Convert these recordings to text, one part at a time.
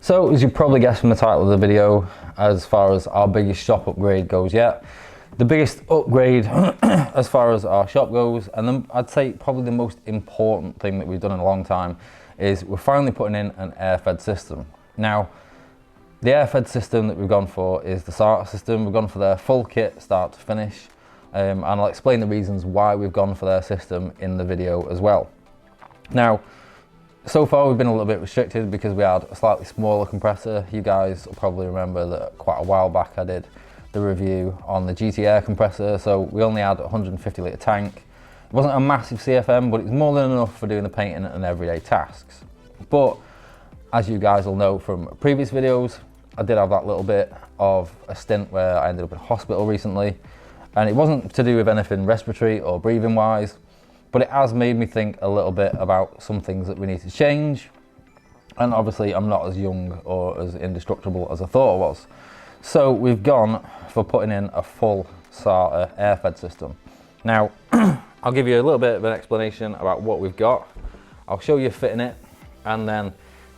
So as you probably guessed from the title of the video, as far as our biggest shop upgrade goes yet, the biggest upgrade as far as our shop goes, and then I'd say probably the most important thing that we've done in a long time, is we're finally putting in an air-fed system. Now, the air-fed system that we've gone for is the Sata system. We've gone for their full kit, start to finish, and I'll explain the reasons why we've gone for their system in the video as well. Now, so far we've been a little bit restricted because we had a slightly smaller compressor. You guys will probably remember that quite a while back I did the review on the GT air compressor, so we only had a 150 litre tank. It wasn't a massive CFM, but it's more than enough for doing the painting and everyday tasks. But as you guys will know from previous videos, I did have that little bit of a stint where I ended up in hospital recently, and it wasn't to do with anything respiratory or breathing wise, but it has made me think a little bit about some things that we need to change. And obviously I'm not as young or as indestructible as I thought I was. So we've gone for putting in a full Sata air-fed system. Now, I'll give you a little bit of an explanation about what we've got. I'll show you fitting it, and then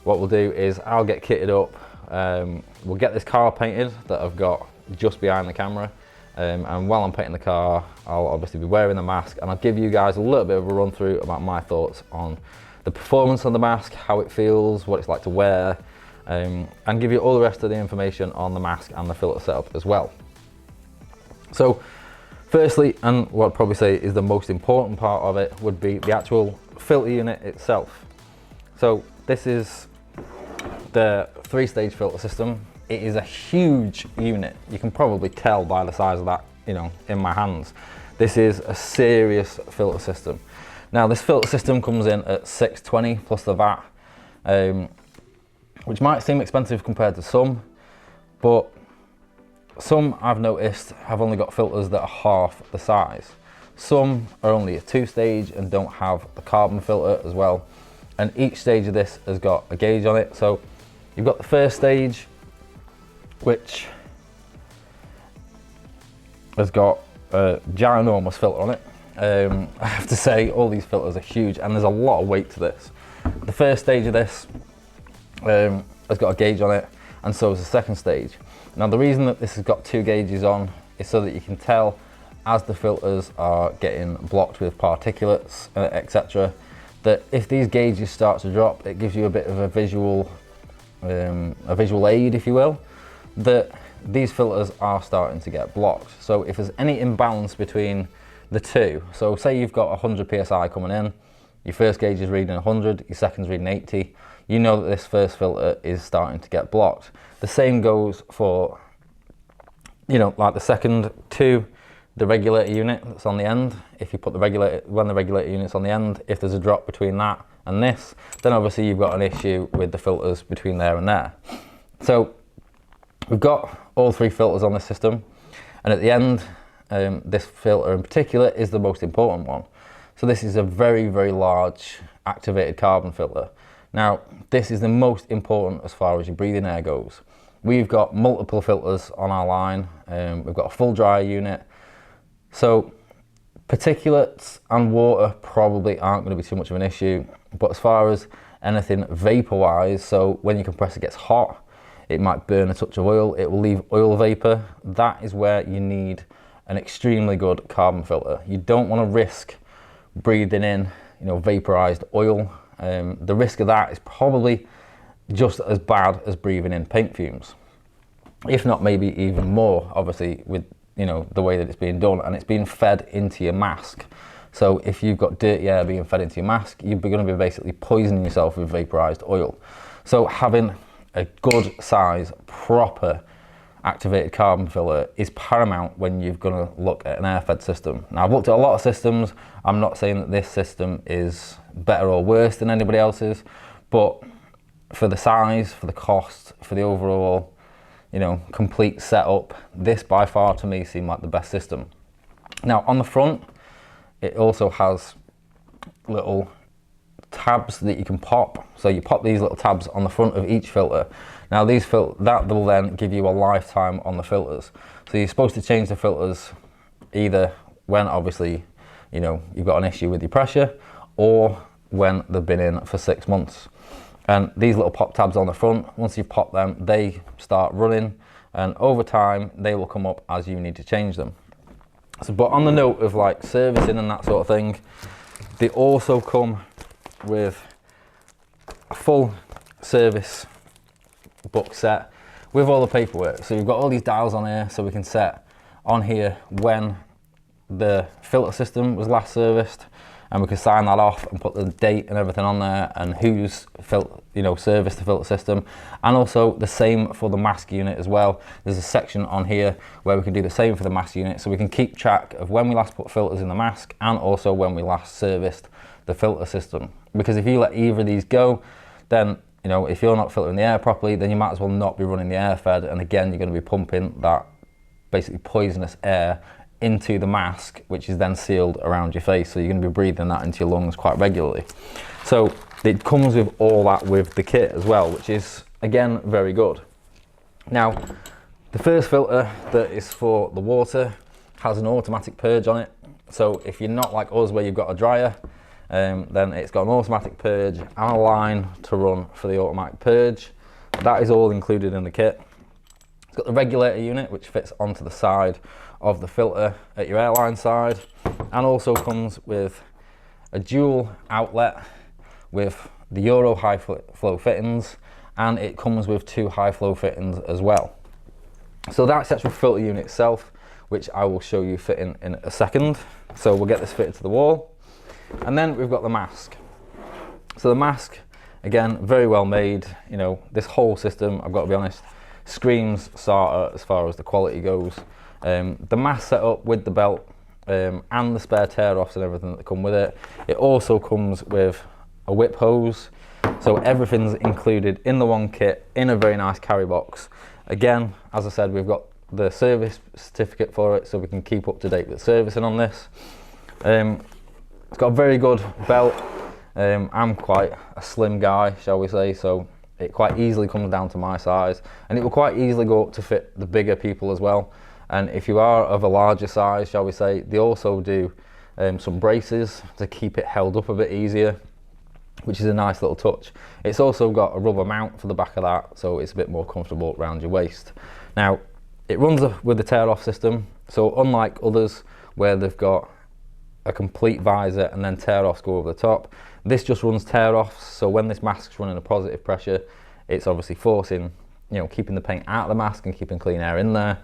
what we'll do is I'll get kitted up. We'll get this car painted that I've got just behind the camera. And while I'm painting the car, I'll obviously be wearing the mask, and I'll give you guys a little bit of a run through about my thoughts on the performance of the mask, how it feels, what it's like to wear, and give you all the rest of the information on the mask and the filter setup as well. So firstly, and what I'd probably say is the most important part of it, would be the actual filter unit itself. So this is the 3-stage filter system. It is a huge unit. You can probably tell by the size of that, you know, in my hands. This is a serious filter system. Now, this filter system comes in at $620 plus the VAT, which might seem expensive compared to some, but some I've noticed have only got filters that are half the size. Some are only a 2-stage and don't have the carbon filter as well. And each stage of this has got a gauge on it. So you've got the first stage, which has got a ginormous filter on it. I have to say, all these filters are huge, and there's a lot of weight to this. The first stage of this has got a gauge on it, and so is the second stage. Now, the reason that this has got 2 gauges on is so that you can tell as the filters are getting blocked with particulates, etc., that if these gauges start to drop, it gives you a bit of a visual aid, if you will, that these filters are starting to get blocked. So if there's any imbalance between the two, so say you've got 100 psi coming in, your first gauge is reading 100, your second's reading 80, you know that this first filter is starting to get blocked. The same goes for, you know, like the second to the regulator unit that's on the end. If you put the regulator, when the regulator unit's on the end, if there's a drop between that and this, then obviously you've got an issue with the filters between there and there. So we've got all 3 filters on this system, and at the end, this filter in particular is the most important one. So this is a very, very large activated carbon filter. Now, this is the most important as far as your breathing air goes. We've got multiple filters on our line. We've got a full dryer unit. So particulates and water probably aren't going to be too much of an issue, but as far as anything vapor wise, so when your compressor gets hot, it might burn a touch of oil, it will leave oil vapor. That is where you need an extremely good carbon filter. You don't want to risk breathing in, you know, vaporized oil. The risk of that is probably just as bad as breathing in paint fumes, if not maybe even more, obviously, with, you know, the way that it's being done, and it's being fed into your mask. So if you've got dirty air being fed into your mask, you're going to be basically poisoning yourself with vaporized oil. So having a good size, proper activated carbon filter is paramount when you're going to look at an air-fed system. Now, I've looked at a lot of systems. I'm not saying that this system is better or worse than anybody else's, but for the size, for the cost, for the overall, you know, complete setup, this by far to me seemed like the best system. Now, on the front, it also has little tabs that you can pop. So you pop these little tabs on the front of each filter. Now that will then give you a lifetime on the filters. So you're supposed to change the filters either when obviously, you know, you've got an issue with your pressure, or when they've been in for 6 months. And these little pop tabs on the front, once you've popped them, they start running, and over time they will come up as you need to change them. So, but on the note of like servicing and that sort of thing, they also come with a full service book set with all the paperwork. So you've got all these dials on here, so we can set on here when the filter system was last serviced, and we can sign that off and put the date and everything on there, and who's serviced the filter system. And also the same for the mask unit as well. There's a section on here where we can do the same for the mask unit, so we can keep track of when we last put filters in the mask and also when we last serviced the filter system. Because if you let either of these go, then if you're not filtering the air properly, then you might as well not be running the air fed, and again you're going to be pumping that basically poisonous air into the mask, which is then sealed around your face, so you're going to be breathing that into your lungs quite regularly. So it comes with all that with the kit as well, which is again very good. Now the first filter that is for the water has an automatic purge on it, so if you're not like us where you've got a dryer, then it's got an automatic purge and a line to run for the automatic purge. That is all included in the kit. It's got the regulator unit which fits onto the side of the filter at your airline side, and also comes with a dual outlet with the Euro high flow fittings, and it comes with 2 high flow fittings as well. So that's the actual filter unit itself, which I will show you fitting in a second. So we'll get this fitted to the wall, and then we've got the mask. So the mask, again, very well made. This whole system, I've got to be honest, screams Sata as far as the quality goes. The mask setup with the belt and the spare tear offs and everything that come with it. It also comes with a whip hose, so everything's included in the one kit in a very nice carry box. Again, as I said, we've got the service certificate for it, so we can keep up to date with servicing on this. It's got a very good belt. I'm quite a slim guy, shall we say, so it quite easily comes down to my size, and it will quite easily go up to fit the bigger people as well. And if you are of a larger size, shall we say, they also do some braces to keep it held up a bit easier, which is a nice little touch. It's also got a rubber mount for the back of that, so it's a bit more comfortable around your waist. Now, it runs with the tear off system, so unlike others where they've got a complete visor and then tear offs go over the top, this just runs tear offs. So when this mask's running a positive pressure, it's obviously forcing, keeping the paint out of the mask and keeping clean air in there.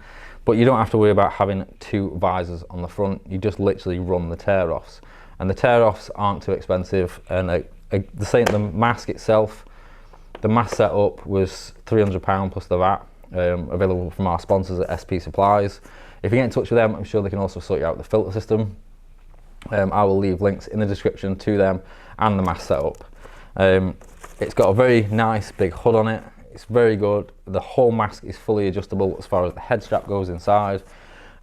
But you don't have to worry about having 2 visors on the front. You just literally run the tear offs, and the tear offs aren't too expensive. And the mask itself, the mask setup was £300 plus the VAT, available from our sponsors at SP Supplies. If you get in touch with them, I'm sure they can also sort you out the filter system. I will leave links in the description to them and the mask setup. It's got a very nice big hood on it. It's very good. The whole mask is fully adjustable as far as the head strap goes inside.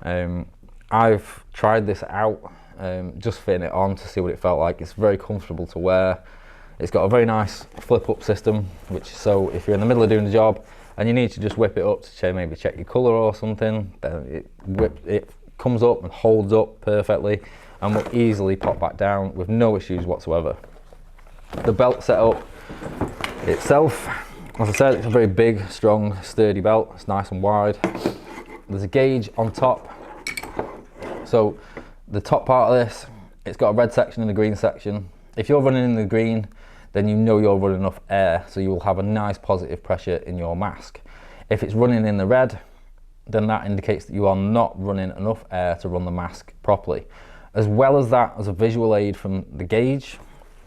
I've tried this out, just fitting it on to see what it felt like. It's very comfortable to wear. It's got a very nice flip up system, so if you're in the middle of doing the job and you need to just whip it up to maybe check your colour or something, then it comes up and holds up perfectly and will easily pop back down with no issues whatsoever. The belt setup itself, as I said, it's a very big, strong, sturdy belt. It's nice and wide. There's a gauge on top. So the top part of this, it's got a red section and a green section. If you're running in the green, then you're running enough air, so you will have a nice positive pressure in your mask. If it's running in the red, then that indicates that you are not running enough air to run the mask properly. As well as that, as a visual aid from the gauge,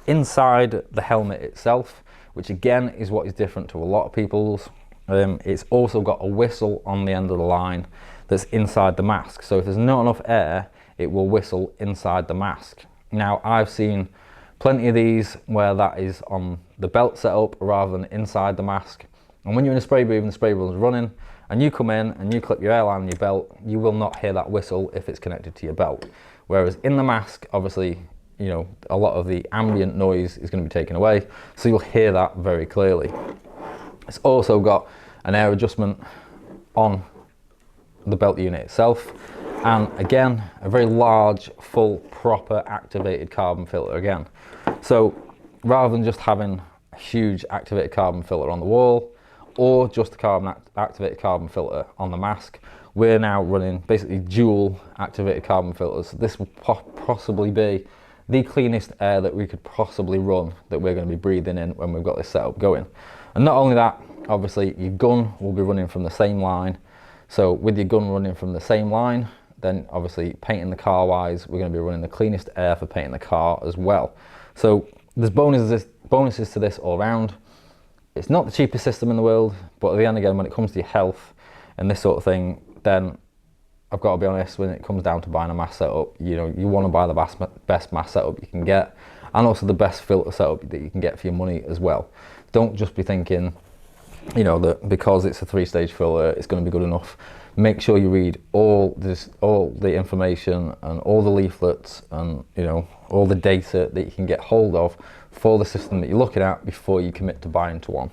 inside the helmet itself, which again is what is different to a lot of people's, it's also got a whistle on the end of the line that's inside the mask. So if there's not enough air, it will whistle inside the mask. Now, I've seen plenty of these where that is on the belt setup rather than inside the mask. And when you're in a spray booth and the spray booth is running, and you come in and you clip your airline on your belt, you will not hear that whistle if it's connected to your belt. Whereas in the mask, obviously, a lot of the ambient noise is going to be taken away, so you'll hear that very clearly. It's also got an air adjustment on the belt unit itself, and again, a very large, full, proper activated carbon filter again. So rather than just having a huge activated carbon filter on the wall, or just a activated carbon filter on the mask. We're now running basically dual activated carbon filters. So this will possibly be the cleanest air that we could possibly run, that we're going to be breathing in when we've got this setup going. And not only that, obviously your gun will be running from the same line. So with your gun running from the same line, then obviously painting the car wise, we're going to be running the cleanest air for painting the car as well. So there's bonuses to this all around. It's not the cheapest system in the world, but at the end again, when it comes to your health and this sort of thing, then I've got to be honest, when it comes down to buying a mask setup, you know, you want to buy the best mask setup you can get, and also the best filter setup that you can get for your money as well. Don't just be thinking, you know, that because it's a 3-stage filter, it's going to be good enough. Make sure you read all the information and all the leaflets and, you know, all the data that you can get hold of for the system that you're looking at before you commit to buying to one.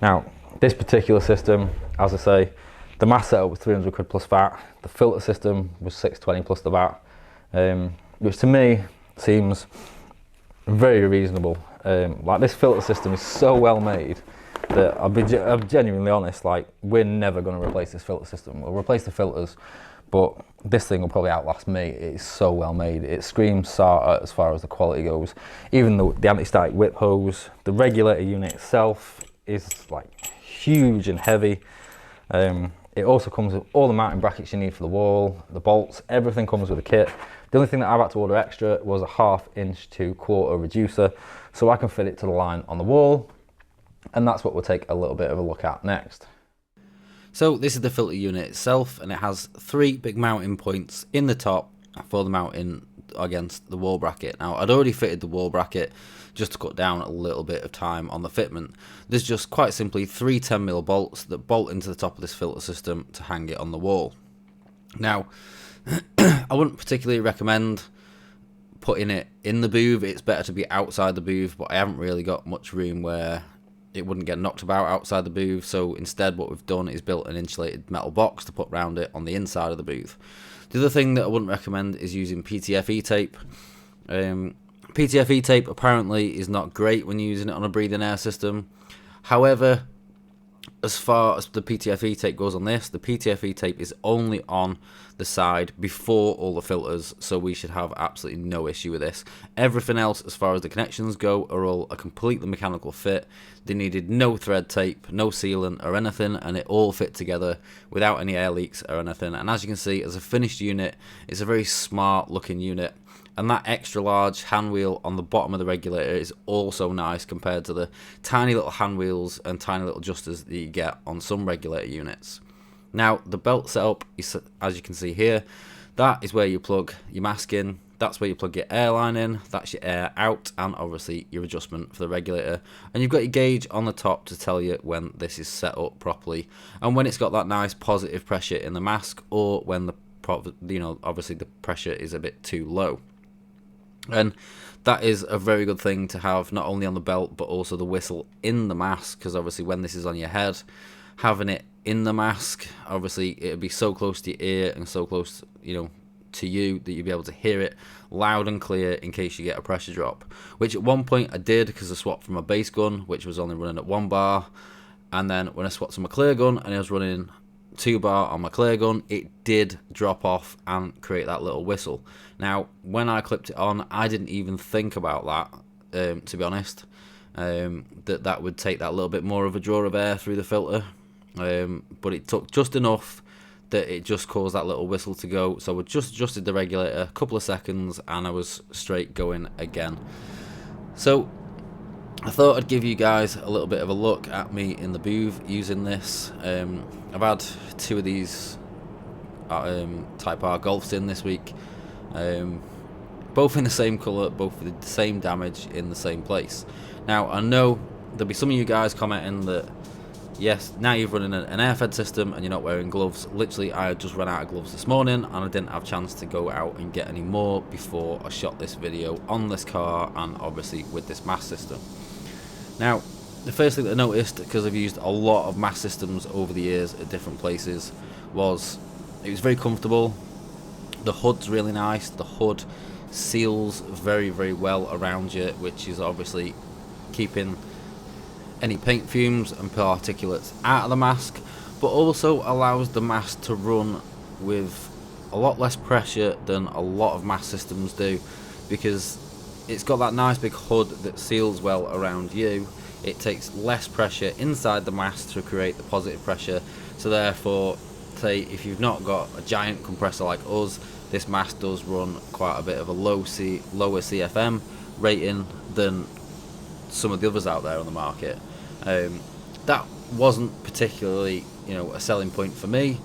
Now, this particular system, as I say, the mask setup was 300 quid plus VAT. The filter system was 620 plus the VAT, which to me seems very reasonable. Like, this filter system is so well made that I'm genuinely honest, like, we're never going to replace this filter system. We'll replace the filters, but this thing will probably outlast me. It's so well made. It screams Sata as far as the quality goes. Even the anti-static whip hose, the regulator unit itself is like huge and heavy. It also comes with all the mounting brackets you need for the wall, the bolts, everything comes with a kit. The only thing that I've had to order extra was a 1/2 inch to 1/4 reducer, so I can fit it to the line on the wall, and that's what we'll take a little bit of a look at next. So this is the filter unit itself, and it has 3 big mounting points in the top for the mounting against the wall bracket. Now, I'd already fitted the wall bracket just to cut down a little bit of time on the fitment. There's just quite simply 3 10mm bolts that bolt into the top of this filter system to hang it on the wall. Now, I wouldn't particularly recommend putting it in the booth. It's better to be outside the booth, but I haven't really got much room where it wouldn't get knocked about outside the booth, so instead what we've done is built an insulated metal box to put around it on the inside of the booth. The other thing that I wouldn't recommend is using PTFE tape. PTFE tape apparently is not great when using it on a breathing air system. However, as far as the PTFE tape goes on this, the PTFE tape is only on the side before all the filters, so we should have absolutely no issue with this. Everything else, as far as the connections go, are all a completely mechanical fit. They needed no thread tape, no sealant or anything, and it all fit together without any air leaks or anything. And as you can see, as a finished unit, it's a very smart looking unit. And that extra large hand wheel on the bottom of the regulator is also nice compared to the tiny little hand wheels and tiny little adjusters that you get on some regulator units. Now, the belt setup is, as you can see here, that is where you plug your mask in, that's where you plug your air line in, that's your air out, and obviously your adjustment for the regulator. And you've got your gauge on the top to tell you when this is set up properly, and when it's got that nice positive pressure in the mask, or when the, you know, obviously the pressure is a bit too low. And that is a very good thing to have, not only on the belt but also the whistle in the mask, because obviously when this is on your head, having it in the mask, obviously it'll be so close to your ear and so close, you know, to you that you'll be able to hear it loud and clear in case you get a pressure drop, which at one point I did because I swapped from a base gun, which was only running at 1 bar, and then when I swapped to my clear gun and I was running 2 bar on my clear gun, it did drop off and create that little whistle. Now, when I clipped it on, I didn't even think about that, to be honest, that would take that little bit more of a draw of air through the filter, but it took just enough that it just caused that little whistle to go. So I just adjusted the regulator a couple of seconds and I was straight going again. So I thought I'd give you guys a little bit of a look at me in the booth using this. I've had 2 of these Type R Golfs in this week, both in the same colour, both with the same damage in the same place. Now, I know there'll be some of you guys commenting that, yes, now you're running an air-fed system and you're not wearing gloves. Literally, I just ran out of gloves this morning and I didn't have a chance to go out and get any more before I shot this video on this car and obviously with this mask system. Now, the first thing that I noticed, because I've used a lot of mask systems over the years at different places, was it was very comfortable. The hood's really nice. The hood seals very, very well around you, which is obviously keeping any paint fumes and particulates out of the mask, but also allows the mask to run with a lot less pressure than a lot of mask systems do, because it's got that nice big hood that seals well around you. It takes less pressure inside the mask to create the positive pressure, so therefore, say if you've not got a giant compressor like us, this mask does run quite a bit of a lower CFM rating than some of the others out there on the market. That wasn't particularly, a selling point for me,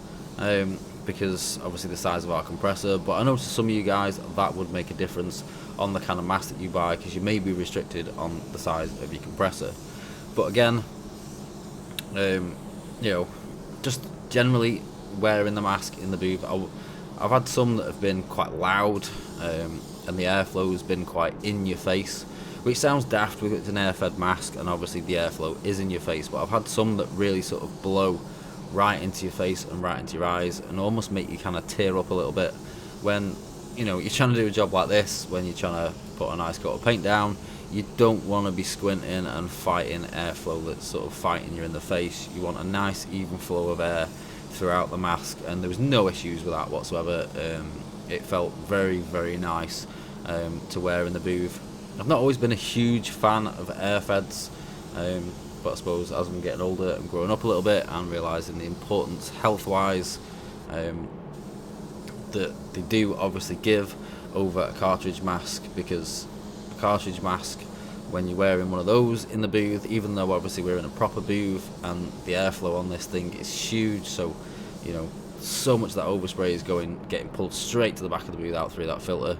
because obviously the size of our compressor, but I know to some of you guys that would make a difference on the kind of mask that you buy, because you may be restricted on the size of your compressor. But again, just generally wearing the mask in the booth, I've had some that have been quite loud, and the airflow has been quite in your face, which sounds daft because it's an air-fed mask and obviously the airflow is in your face, but I've had some that really sort of blow right into your face and right into your eyes and almost make you kind of tear up a little bit when you're trying to do a job like this. When you're trying to put a nice coat of paint down, you don't want to be squinting and fighting airflow that's sort of fighting you in the face. You want a nice even flow of air throughout the mask, and there was no issues with that whatsoever. It felt very, very nice to wear in the booth. I've not always been a huge fan of airfeds, but I suppose as I'm getting older and growing up a little bit and realising the importance health-wise that they do obviously give over a cartridge mask, because a cartridge mask, when you're wearing one of those in the booth, even though obviously we're in a proper booth and the airflow on this thing is huge, so so much of that overspray is getting pulled straight to the back of the booth out through that filter.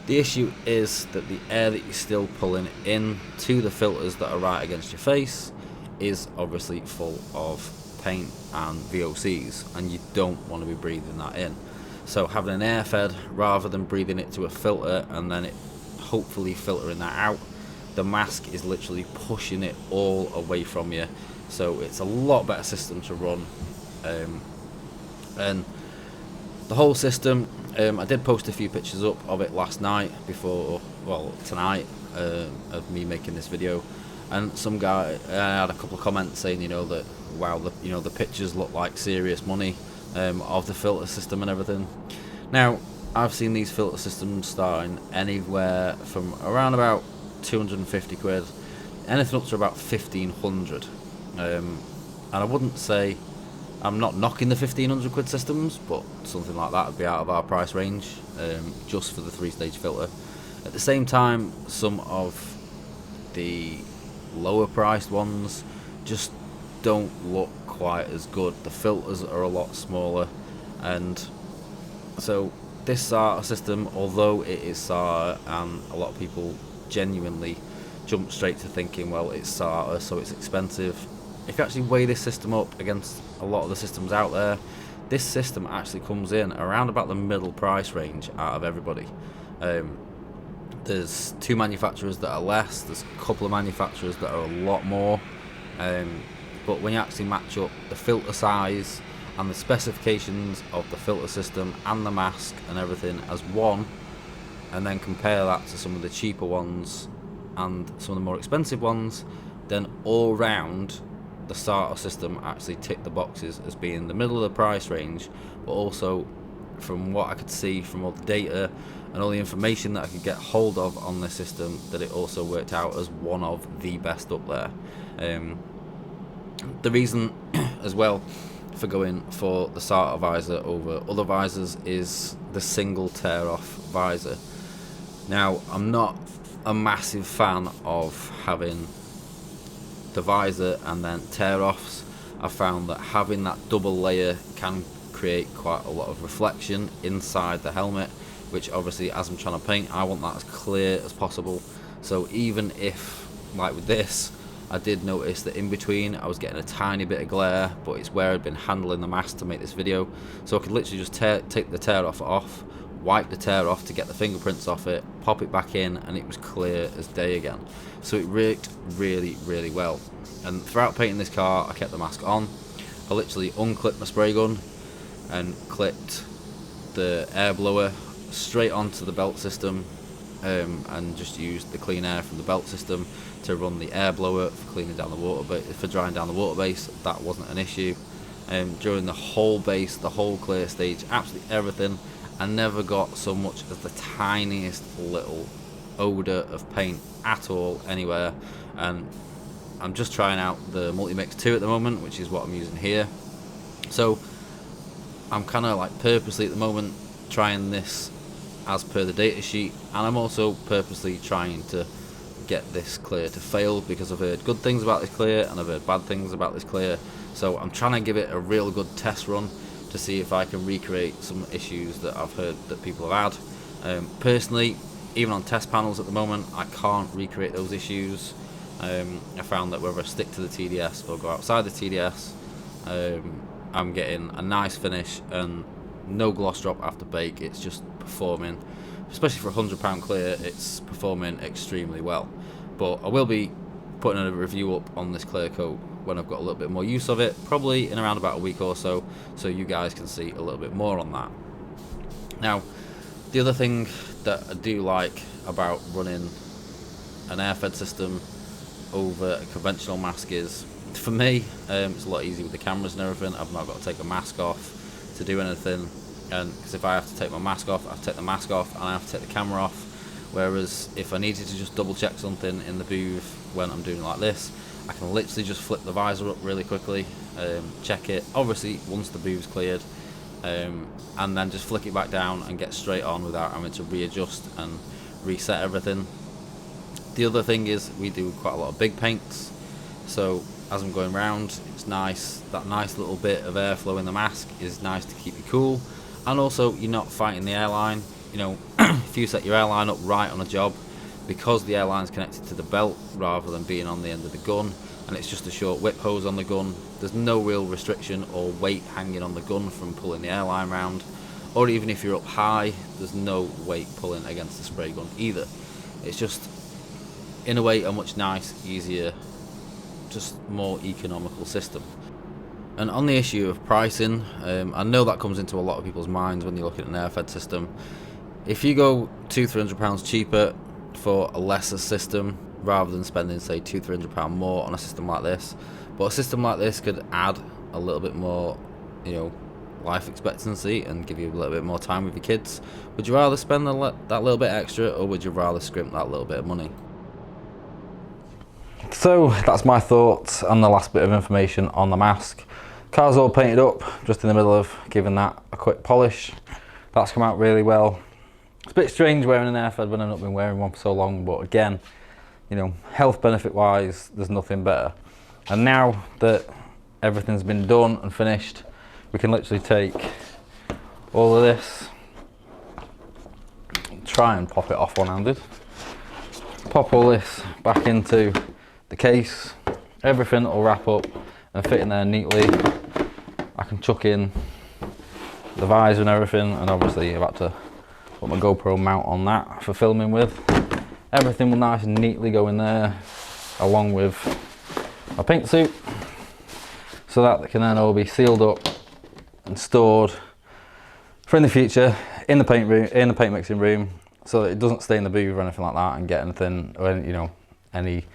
The issue is that the air that you're still pulling in to the filters that are right against your face is obviously full of paint and VOCs, and you don't want to be breathing that in. So having an air fed rather than breathing it to a filter and then it hopefully filtering that out, the mask is literally pushing it all away from you. So it's a lot better system to run. And the whole system, I did post a few pictures up of it last night tonight, of me making this video, and some guy had a couple of comments saying that wow, the pictures look like serious money of the filter system and everything. Now I've seen these filter systems starting anywhere from around about 250 quid, anything up to about 1500, and I wouldn't say I'm not knocking the 1500 quid systems, but something like that would be out of our price range, just for the 3-stage filter. At the same time, some of the lower priced ones just don't look quite as good. The filters are a lot smaller, and so this Sata system, although it is Sata, and a lot of people genuinely jump straight to thinking, well, it's Sata, so it's expensive. If you actually weigh this system up against a lot of the systems out there, this system actually comes in around about the middle price range out of everybody. There's 2 manufacturers that are less, there's a couple of manufacturers that are a lot more, but when you actually match up the filter size and the specifications of the filter system and the mask and everything as one, and then compare that to some of the cheaper ones and some of the more expensive ones, then all round the Sata system actually ticked the boxes as being the middle of the price range, but also from what I could see from all the data and all the information that I could get hold of on this system, that it also worked out as one of the best up there. The reason as well for going for the Sata visor over other visors is the single tear off visor. Now, I'm not a massive fan of having the visor and then tear offs. I found that having that double layer can create quite a lot of reflection inside the helmet, which obviously, as I'm trying to paint, I want that as clear as possible. So even if, like with this, I did notice that in between I was getting a tiny bit of glare, but it's where I'd been handling the mask to make this video, so I could literally just take the tear off, wipe the tear off to get the fingerprints off it, pop it back in, and it was clear as day again. So it worked really, really well. And throughout painting this car, I kept the mask on. I literally unclipped my spray gun and clipped the air blower straight onto the belt system, and just used the clean air from the belt system to run the air blower for cleaning down the water, for drying down the water base. That wasn't an issue. During the whole base, the whole clear stage, absolutely everything, I never got so much as the tiniest little odour of paint at all anywhere. And I'm just trying out the Multi-Mix 2 at the moment, which is what I'm using here. So I'm kind of like purposely at the moment trying this as per the data sheet, and I'm also purposely trying to get this clear to fail, because I've heard good things about this clear and I've heard bad things about this clear. So I'm trying to give it a real good test run to see if I can recreate some issues that I've heard that people have had. Personally, even on test panels at the moment, I can't recreate those issues. I found that whether I stick to the TDS or go outside the TDS, I'm getting a nice finish and no gloss drop after bake. It's just performing, especially for £100 clear, it's performing extremely well. But I will be putting a review up on this clear coat when I've got a little bit more use of it, probably in around about a week or so, so you guys can see a little bit more on that. Now, the other thing that I do like about running an air-fed system over a conventional mask is, for me, it's a lot easier with the cameras and everything. I've not got to take a mask off to do anything, and because if I have to take my mask off, I have to take the mask off and I have to take the camera off. Whereas if I needed to just double check something in the booth when I'm doing it like this, I can literally just flip the visor up really quickly, check it, obviously once the booth's cleared, and then just flick it back down and get straight on without having to readjust and reset everything. The other thing is we do quite a lot of big paints, so as I'm going around, it's nice, that nice little bit of airflow in the mask is nice to keep you cool, and also you're not fighting the airline. You know, if you set your airline up right on a job, because the airline's connected to the belt rather than being on the end of the gun, and it's just a short whip hose on the gun, there's no real restriction or weight hanging on the gun from pulling the airline round. Or even if you're up high, there's no weight pulling against the spray gun either. It's just, in a way, a much nice, easier, just more economical system. And on the issue of pricing, I know that comes into a lot of people's minds when you look at an air-fed system. If you go £200-300 cheaper for a lesser system, rather than spending say £200-300 more on a system like this, but a system like this could add a little bit more, you know, life expectancy and give you a little bit more time with your kids, would you rather spend that little bit extra, or would you rather scrimp that little bit of money? So that's my thoughts and the last bit of information on the mask. Car's all painted up, just in the middle of giving that a quick polish. That's come out really well. It's a bit strange wearing an air-fed when I've not been wearing one for so long, but again, you know, health benefit wise, there's nothing better. And now that everything's been done and finished, we can literally take all of this, try and pop it off one-handed, pop all this back into the case, everything will wrap up and fit in there neatly. I can chuck in the visor and everything, and obviously I've had to put my GoPro mount on that for filming with. Everything will nice and neatly go in there, along with my paint suit, so that they can then all be sealed up and stored for in the future in the paint room, in the paint mixing room, so that it doesn't stay in the booth or anything like that and get anything, or any, you know, any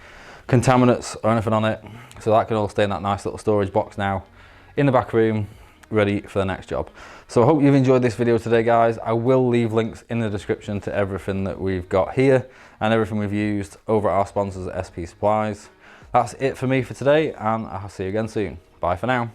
contaminants or anything on it. So that can all stay in that nice little storage box now in the back room, ready for the next job. So I hope you've enjoyed this video today, guys. I will leave links in the description to everything that we've got here and everything we've used over at our sponsors at SP Supplies. That's it for me for today, and I'll see you again soon. Bye for now.